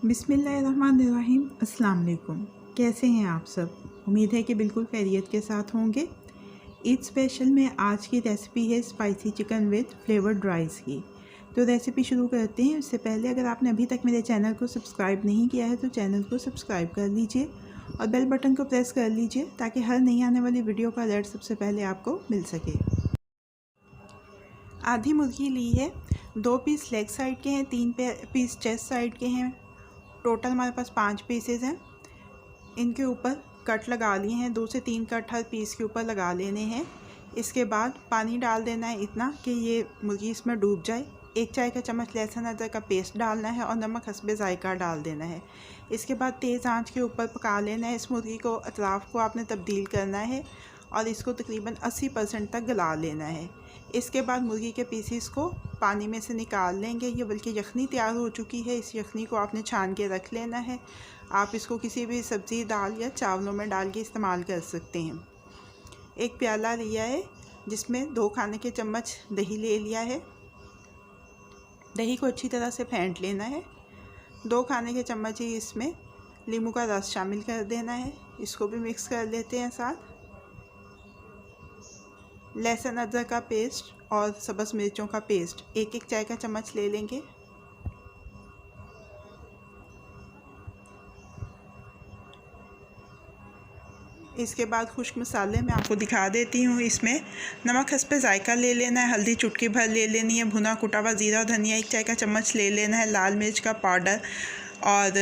बिस्मिल्लाहिर्रहमानिर्रहीम। अस्सलाम वालेकुम। कैसे हैं आप सब? उम्मीद है कि बिल्कुल खैरियत के साथ होंगे। ईद स्पेशल में आज की रेसिपी है spicy chicken with flavoured rice की। तो रेसिपी शुरू करते हैं। उससे पहले अगर आपने अभी तक मेरे चैनल को सब्सक्राइब नहीं किया है तो चैनल को सब्सक्राइब कर लीजिए और बेल बटन को प्रेस कर लीजिए ताकि हर नई आने वाली वीडियो का अलर्ट सबसे पहले आपको मिल सके। आधी मुर्गी ली है, 2 पीस लेग साइड के हैं, 3 पीस चेस्ट साइड के हैं। टोटल हमारे पास 5 पीसेस हैं। इनके ऊपर कट लगा लिए हैं, 2 से 3 कट हर पीस के ऊपर लगा लेने हैं। इसके बाद पानी डाल देना है इतना कि ये मुर्गी इसमें डूब जाए। 1 चाय का चम्मच लहसुन अदरक का पेस्ट डालना है और नमक हस्बे जायका डाल देना है। इसके बाद तेज़ आंच के ऊपर पका लेना है। इस मुर्गी को अतराफ़ को आपने तब्दील करना है और इसको तकरीबन 80% तक गला लेना है। इसके बाद मुर्गी के पीसीस को पानी में से निकाल लेंगे। ये बल्कि यखनी तैयार हो चुकी है। इस यखनी को आपने छान के रख लेना है। आप इसको किसी भी सब्ज़ी, दाल या चावलों में डाल के इस्तेमाल कर सकते हैं। एक प्याला लिया है जिसमें 2 खाने के चम्मच दही ले लिया है। दही को अच्छी तरह से फेंट लेना है। 2 खाने के चम्मच ही इसमें नींबू का रस शामिल कर देना है। इसको भी मिक्स कर लेते हैं साथ। लहसुन अदरक का पेस्ट और सब्ज़ मिर्चों का पेस्ट 1-1 चाय का चम्मच ले लेंगे। इसके बाद खुश्क मसाले मैं आपको दिखा देती हूँ। इसमें नमक हस्बे जायका ले लेना है, हल्दी चुटकी भर ले लेनी है, भुना कुटा हुआ ज़ीरा धनिया 1 चाय का चम्मच ले लेना है, लाल मिर्च का पाउडर और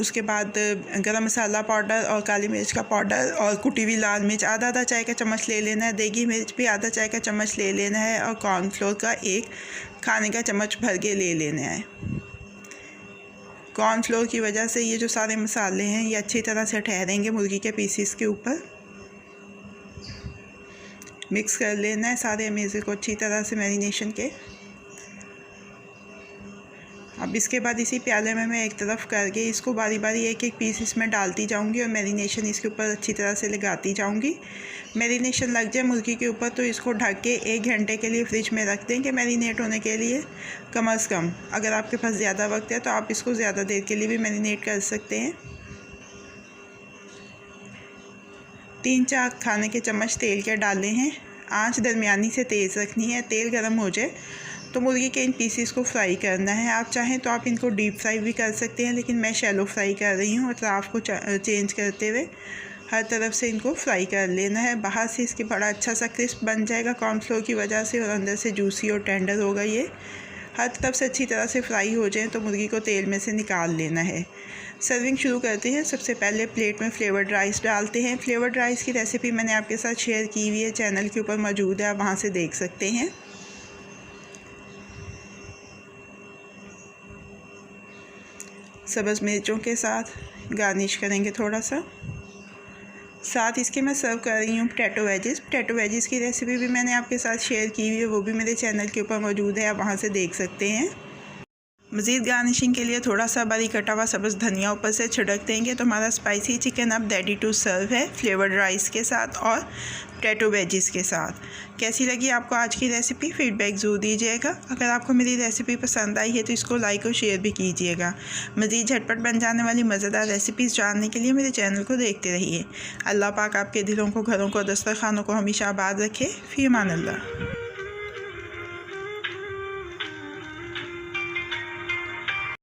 उसके बाद गरम मसाला पाउडर और काली मिर्च का पाउडर और कुटी हुई लाल मिर्च आधा चाय का चम्मच ले लेना है। देगी मिर्च भी आधा चाय का चम्मच ले लेना है और कॉर्नफ्लोर का 1 खाने का चम्मच भर के ले लेना है। कॉर्नफ्लोर की वजह से ये जो सारे मसाले हैं ये अच्छी तरह से ठहरेंगे मुर्गी के पीसीस के ऊपर। मिक्स कर लेना है सारे अमेज़े को अच्छी तरह से मैरिनेशन के। अब इसके बाद इसी प्याले में मैं एक तरफ करके इसको बारी बारी 1-1 पीस इसमें डालती जाऊंगी और मैरिनेशन इसके ऊपर अच्छी तरह से लगाती जाऊंगी। मैरिनेशन लग जाए मुर्गी के ऊपर तो इसको ढक के 1 घंटे के लिए फ्रिज में रख देंगे मैरिनेट होने के लिए कम अज़ कम। अगर आपके पास ज़्यादा वक्त है तो आप इसको ज़्यादा देर के लिए भी मैरिनेट कर सकते हैं। 3-4 खाने के चम्मच तेल के डाले हैं। आंच दरमियानी से तेज़ रखनी है। तेल गर्म हो जाए तो मुर्गी के इन पीसीस को फ्राई करना है। आप चाहें तो आप इनको डीप फ्राई भी कर सकते हैं, लेकिन मैं शैलो फ्राई कर रही हूँ। अतराफ़ को चेंज करते हुए हर तरफ से इनको फ्राई कर लेना है। बाहर से इसकी बड़ा अच्छा सा क्रिस्प बन जाएगा कॉर्नफ्लोर की वजह से और अंदर से जूसी और टेंडर होगा ये। हर तरफ से अच्छी तरह से फ्राई हो जाए तो मुर्गी को तेल में से निकाल लेना है। सर्विंग शुरू करते हैं। सबसे पहले प्लेट में फ्लेवर्ड राइस डालते हैं। फ्लेवर्ड राइस की रेसिपी मैंने आपके साथ शेयर की हुई है, चैनल के ऊपर मौजूद है, आप वहाँ से देख सकते हैं। सब्ज़ मिर्चों के साथ गार्निश करेंगे थोड़ा सा। साथ इसके मैं सर्व कर रही हूँ पोटैटो वेजिस। पोटैटो वेजिस की रेसिपी भी मैंने आपके साथ शेयर की हुई है, वो भी मेरे चैनल के ऊपर मौजूद है, आप वहाँ से देख सकते हैं। मज़ीद गार्निशिंग के लिए थोड़ा सा बारीक कटा हुआ सब्ज़ धनिया ऊपर से छिड़क देंगे तो हमारा स्पाइसी चिकन अब रेडी टू सर्व है फ्लेवर्ड राइस के साथ और पोटैटो वेजिस के साथ। कैसी लगी आपको आज की रेसिपी? फ़ीडबैक ज़रूर दीजिएगा। अगर आपको मेरी रेसिपी पसंद आई है तो इसको लाइक और शेयर भी कीजिएगा। मज़ीद झटपट बन जाने वाली मज़ेदार रेसिपीज़ जानने के लिए मेरे चैनल को देखते रहिए। अल्लाह पाक आपके दिलों को, घरों को, दस्तरखानों को हमेशा आबाद रखे। फ़ी अमान अल्लाह।